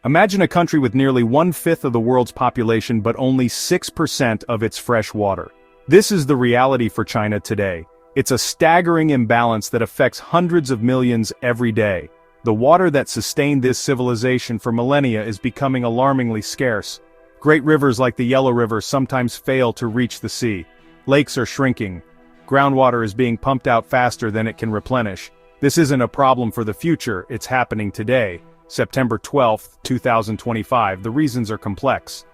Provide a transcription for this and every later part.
Imagine a country with nearly 1/5 of the world's population but only 6% of its fresh water. This is the reality for China today. It's a staggering imbalance that affects hundreds of millions every day. The water that sustained this civilization for millennia is becoming alarmingly scarce. Great rivers like the Yellow River sometimes fail to reach the sea. Lakes are shrinking. Groundwater is being pumped out faster than it can replenish. This isn't a problem for the future, it's happening today. September 12, 2025, the reasons are complex.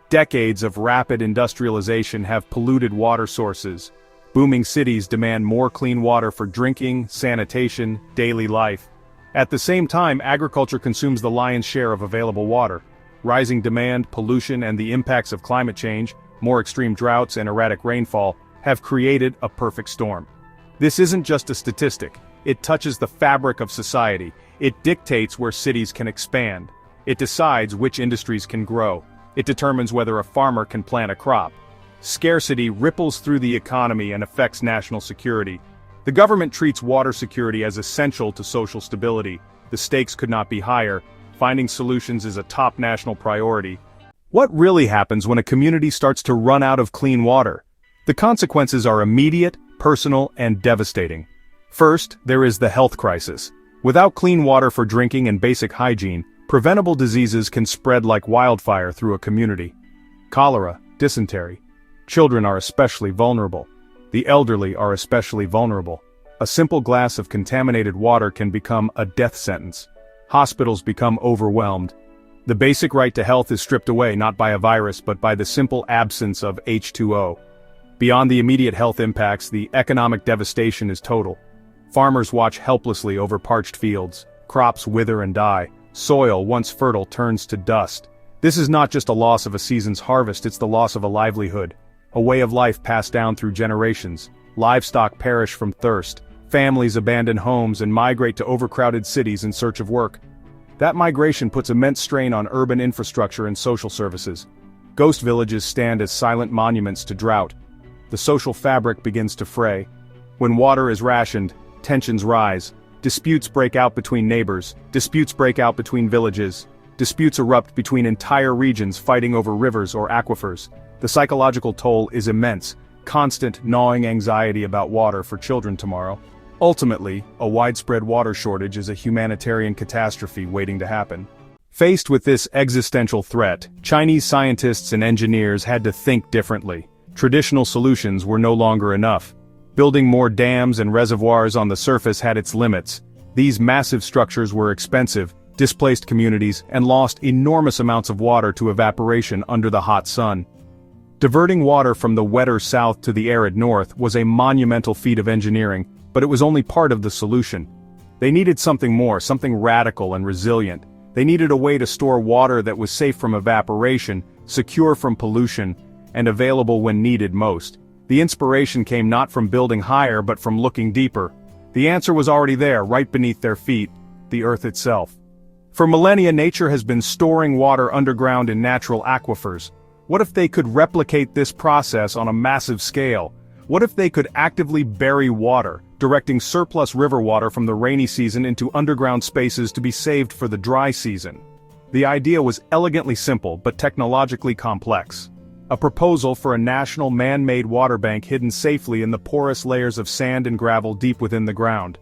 Decades of rapid industrialization have polluted water sources. Booming cities demand more clean water for drinking, sanitation, daily life. At the same time, agriculture consumes the lion's share of available water. Rising demand, pollution, and the impacts of climate change, more extreme droughts and erratic rainfall, have created a perfect storm. This isn't just a statistic. It touches the fabric of society. It dictates where cities can expand. It decides which industries can grow. It determines whether a farmer can plant a crop. Scarcity ripples through the economy and affects national security. The government treats water security as essential to social stability. The stakes could not be higher. Finding solutions is a top national priority. What really happens when a community starts to run out of clean water? The consequences are immediate, personal, and devastating. First, there is the health crisis. Without clean water for drinking and basic hygiene, preventable diseases can spread like wildfire through a community. Cholera, dysentery. Children are especially vulnerable. The elderly are especially vulnerable. A simple glass of contaminated water can become a death sentence. Hospitals become overwhelmed. The basic right to health is stripped away not by a virus but by the simple absence of H2O. Beyond the immediate health impacts, the economic devastation is total. Farmers watch helplessly over parched fields. Crops wither and die. Soil, once fertile, turns to dust. This is not just a loss of a season's harvest, it's the loss of a livelihood. A way of life passed down through generations. Livestock perish from thirst. Families abandon homes and migrate to overcrowded cities in search of work. That migration puts immense strain on urban infrastructure and social services. Ghost villages stand as silent monuments to drought. The social fabric begins to fray. When water is rationed, tensions rise. Disputes break out between neighbors. Disputes break out between villages. Disputes erupt between entire regions fighting over rivers or aquifers. The psychological toll is immense. Constant, gnawing anxiety about water for children tomorrow. Ultimately, a widespread water shortage is a humanitarian catastrophe waiting to happen. Faced with this existential threat, Chinese scientists and engineers had to think differently. Traditional solutions were no longer enough. Building more dams and reservoirs on the surface had its limits. These massive structures were expensive, displaced communities, and lost enormous amounts of water to evaporation under the hot sun. Diverting water from the wetter south to the arid north was a monumental feat of engineering, but it was only part of the solution. They needed something more, something radical and resilient. They needed a way to store water that was safe from evaporation, secure from pollution, and available when needed most. The inspiration came not from building higher but from looking deeper. The answer was already there, right beneath their feet, the earth itself. For millennia, nature has been storing water underground in natural aquifers. What if they could replicate this process on a massive scale? What if they could actively bury water, directing surplus river water from the rainy season into underground spaces to be saved for the dry season? The idea was elegantly simple but technologically complex. A proposal for a national man-made water bank hidden safely in the porous layers of sand and gravel deep within the ground.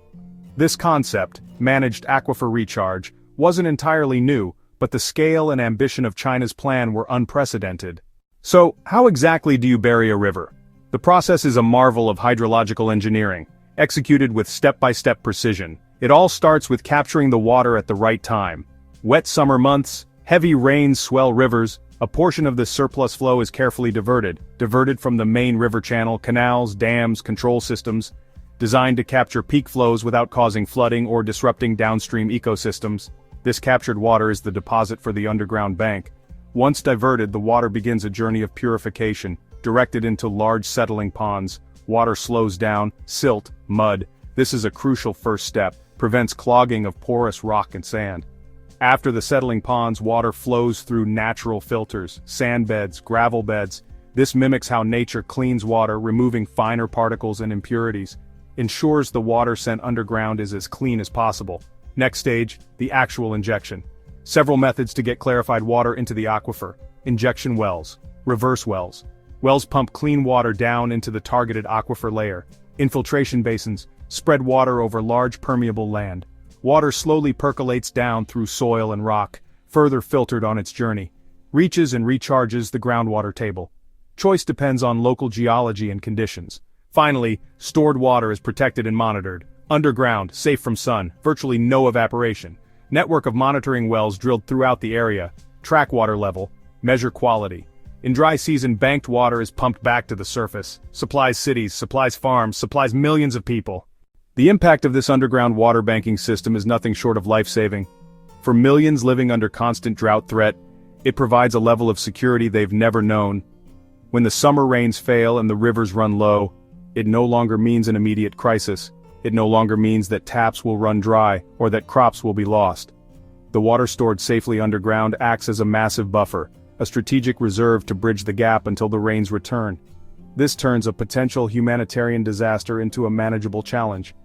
This concept, managed aquifer recharge, wasn't entirely new, but the scale and ambition of China's plan were unprecedented. So, how exactly do you bury a river? The process is a marvel of hydrological engineering, executed with step-by-step precision. It all starts with capturing the water at the right time. Wet summer months, heavy rains swell rivers. A portion of this surplus flow is carefully diverted from the main river channel, canals, dams, control systems, designed to capture peak flows without causing flooding or disrupting downstream ecosystems. This captured water is the deposit for the underground bank. Once diverted, the water begins a journey of purification, directed into large settling ponds. Water slows down, silt, mud. This is a crucial first step, prevents clogging of porous rock and sand. After the settling ponds, water flows through natural filters, sand beds, gravel beds. This mimics how nature cleans water, removing finer particles and impurities. Ensures the water sent underground is as clean as possible. Next stage, the actual injection. Several methods to get clarified water into the aquifer: injection wells, reverse wells. Wells pump clean water down into the targeted aquifer layer. Infiltration basins spread water over large permeable land. Water slowly percolates down through soil and rock, further filtered on its journey. Reaches and recharges the groundwater table. Choice depends on local geology and conditions. Finally, stored water is protected and monitored. Underground, safe from sun, virtually no evaporation. Network of monitoring wells drilled throughout the area. Track water level. Measure quality. In dry season, banked water is pumped back to the surface. Supplies cities, supplies farms, supplies millions of people. The impact of this underground water banking system is nothing short of life-saving. For millions living under constant drought threat, it provides a level of security they've never known. When the summer rains fail and the rivers run low, it no longer means an immediate crisis. It no longer means that taps will run dry or that crops will be lost. The water stored safely underground acts as a massive buffer, a strategic reserve to bridge the gap until the rains return. This turns a potential humanitarian disaster into a manageable challenge.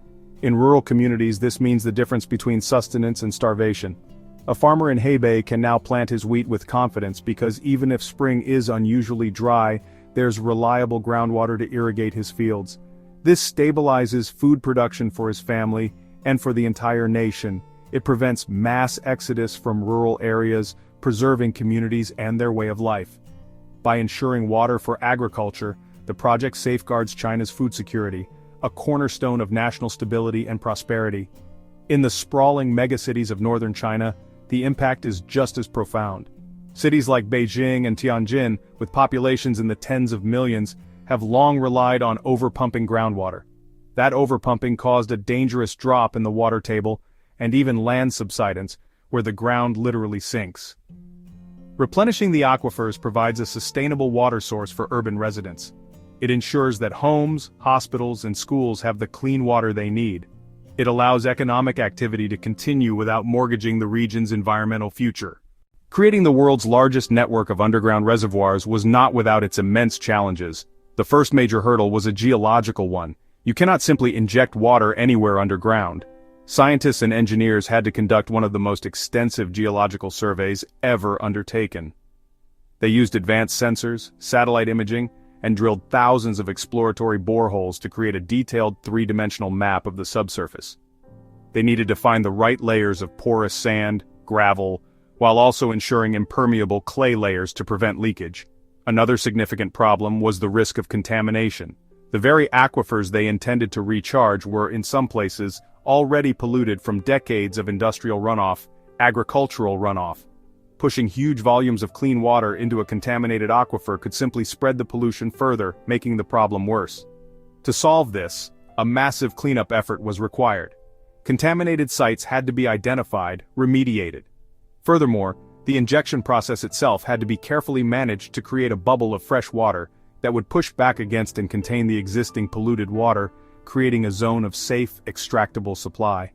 In rural communities, this means the difference between sustenance and starvation. A farmer in Hebei can now plant his wheat with confidence because even if spring is unusually dry, there's reliable groundwater to irrigate his fields. This stabilizes food production for his family and for the entire nation. It prevents mass exodus from rural areas, preserving communities and their way of life. By ensuring water for agriculture, the project safeguards China's food security, a cornerstone of national stability and prosperity. In the sprawling megacities of northern China, the impact is just as profound. Cities like Beijing and Tianjin, with populations in the tens of millions, have long relied on overpumping groundwater. That overpumping caused a dangerous drop in the water table and even land subsidence, where the ground literally sinks. Replenishing the aquifers provides a sustainable water source for urban residents. It ensures that homes, hospitals, and schools have the clean water they need. It allows economic activity to continue without mortgaging the region's environmental future. Creating the world's largest network of underground reservoirs was not without its immense challenges. The first major hurdle was a geological one. You cannot simply inject water anywhere underground. Scientists and engineers had to conduct one of the most extensive geological surveys ever undertaken. They used advanced sensors, satellite imaging, and drilled thousands of exploratory boreholes to create a detailed three-dimensional map of the subsurface. They needed to find the right layers of porous sand, gravel, while also ensuring impermeable clay layers to prevent leakage. Another significant problem was the risk of contamination. The very aquifers they intended to recharge were, in some places, already polluted from decades of industrial runoff, agricultural runoff. Pushing huge volumes of clean water into a contaminated aquifer could simply spread the pollution further, making the problem worse. To solve this, a massive cleanup effort was required. Contaminated sites had to be identified, remediated. Furthermore, the injection process itself had to be carefully managed to create a bubble of fresh water that would push back against and contain the existing polluted water, creating a zone of safe, extractable supply.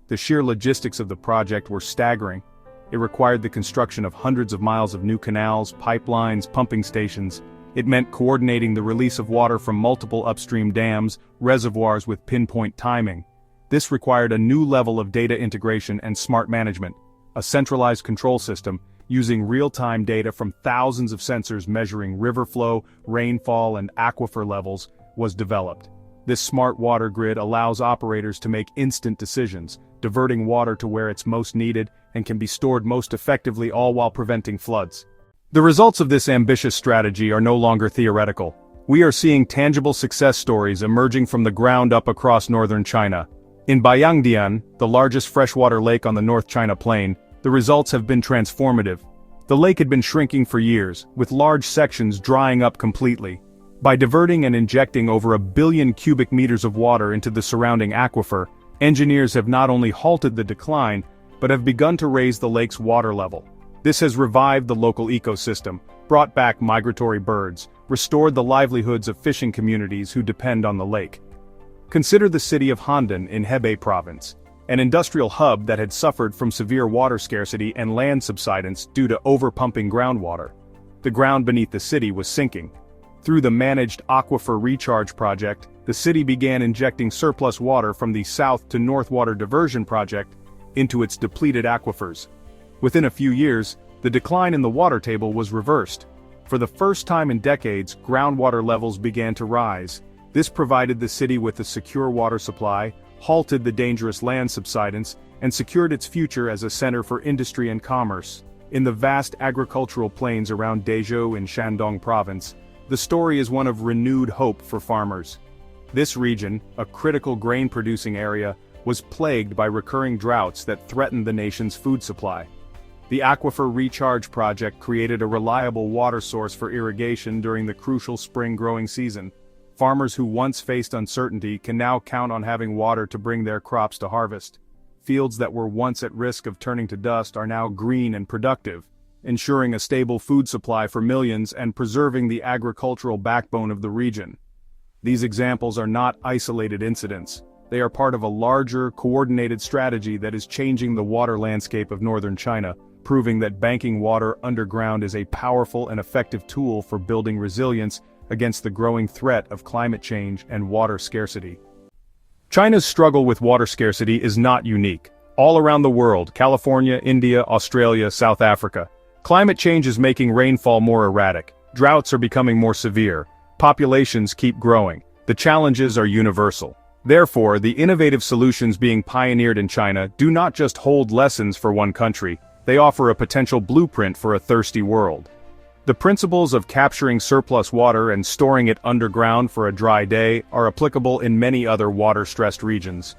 The sheer logistics of the project were staggering. It required the construction of hundreds of miles of new canals, pipelines, pumping stations. It meant coordinating the release of water from multiple upstream dams, reservoirs with pinpoint timing. This required a new level of data integration and smart management. A centralized control system, using real-time data from thousands of sensors measuring river flow, rainfall, and aquifer levels, was developed. This smart water grid allows operators to make instant decisions, diverting water to where it's most needed and can be stored most effectively, all while preventing floods. The results of this ambitious strategy are no longer theoretical. We are seeing tangible success stories emerging from the ground up across northern China. In Baiyangdian, the largest freshwater lake on the North China Plain, the results have been transformative. The lake had been shrinking for years, with large sections drying up completely. By diverting and injecting over 1 billion cubic meters of water into the surrounding aquifer, engineers have not only halted the decline, but have begun to raise the lake's water level. This has revived the local ecosystem, brought back migratory birds, restored the livelihoods of fishing communities who depend on the lake. Consider the city of Handan in Hebei province, an industrial hub that had suffered from severe water scarcity and land subsidence due to overpumping groundwater. The ground beneath the city was sinking. Through the managed aquifer recharge project, the city began injecting surplus water from the south to north water diversion project into its depleted aquifers. Within a few years, the decline in the water table was reversed. For the first time in decades, groundwater levels began to rise. This provided the city with a secure water supply, halted the dangerous land subsidence, and secured its future as a center for industry and commerce. In the vast agricultural plains around Dezhou in Shandong province, the story is one of renewed hope for farmers. This region, a critical grain-producing area, was plagued by recurring droughts that threatened the nation's food supply. The Aquifer Recharge Project created a reliable water source for irrigation during the crucial spring growing season. Farmers who once faced uncertainty can now count on having water to bring their crops to harvest. Fields that were once at risk of turning to dust are now green and productive, ensuring a stable food supply for millions and preserving the agricultural backbone of the region. These examples are not isolated incidents. They are part of a larger, coordinated strategy that is changing the water landscape of northern China, proving that banking water underground is a powerful and effective tool for building resilience against the growing threat of climate change and water scarcity. China's struggle with water scarcity is not unique. All around the world, California, India, Australia, South Africa, climate change is making rainfall more erratic. Droughts are becoming more severe. Populations keep growing. The challenges are universal. Therefore, the innovative solutions being pioneered in China do not just hold lessons for one country, they offer a potential blueprint for a thirsty world. The principles of capturing surplus water and storing it underground for a dry day are applicable in many other water-stressed regions.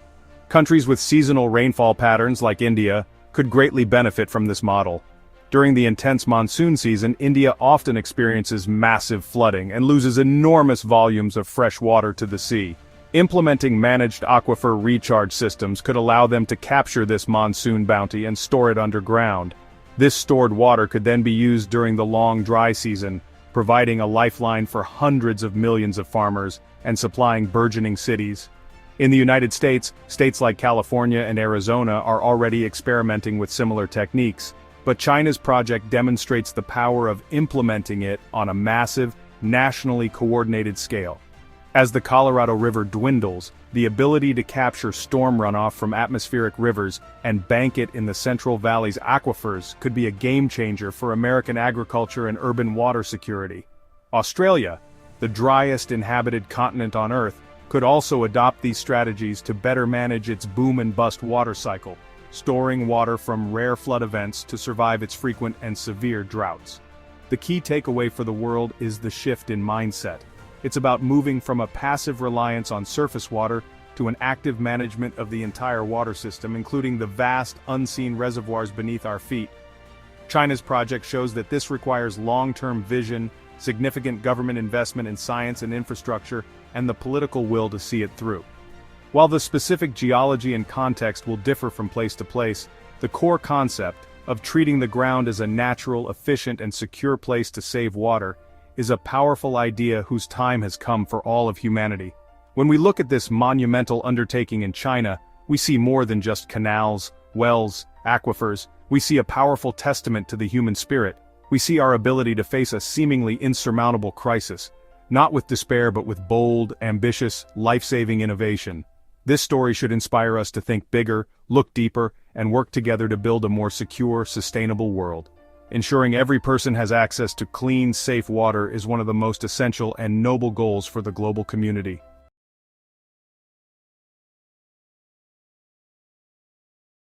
Countries with seasonal rainfall patterns like India could greatly benefit from this model. During the intense monsoon season, India often experiences massive flooding and loses enormous volumes of fresh water to the sea. Implementing managed aquifer recharge systems could allow them to capture this monsoon bounty and store it underground. This stored water could then be used during the long dry season, providing a lifeline for hundreds of millions of farmers and supplying burgeoning cities. In the United States, states like California and Arizona are already experimenting with similar techniques, but China's project demonstrates the power of implementing it on a massive, nationally coordinated scale. As the Colorado River dwindles, the ability to capture storm runoff from atmospheric rivers and bank it in the Central Valley's aquifers could be a game-changer for American agriculture and urban water security. Australia, the driest inhabited continent on Earth, could also adopt these strategies to better manage its boom-and-bust water cycle, storing water from rare flood events to survive its frequent and severe droughts. The key takeaway for the world is the shift in mindset. It's about moving from a passive reliance on surface water to an active management of the entire water system, including the vast, unseen reservoirs beneath our feet. China's project shows that this requires long-term vision, significant government investment in science and infrastructure, and the political will to see it through. While the specific geology and context will differ from place to place, the core concept of treating the ground as a natural, efficient, and secure place to save water is a powerful idea whose time has come for all of humanity. When we look at this monumental undertaking in China, we see more than just canals, wells, aquifers. We see a powerful testament to the human spirit. We see our ability to face a seemingly insurmountable crisis, not with despair but with bold, ambitious, life-saving innovation. This story should inspire us to think bigger, look deeper, and work together to build a more secure, sustainable world. Ensuring every person has access to clean, safe water is one of the most essential and noble goals for the global community.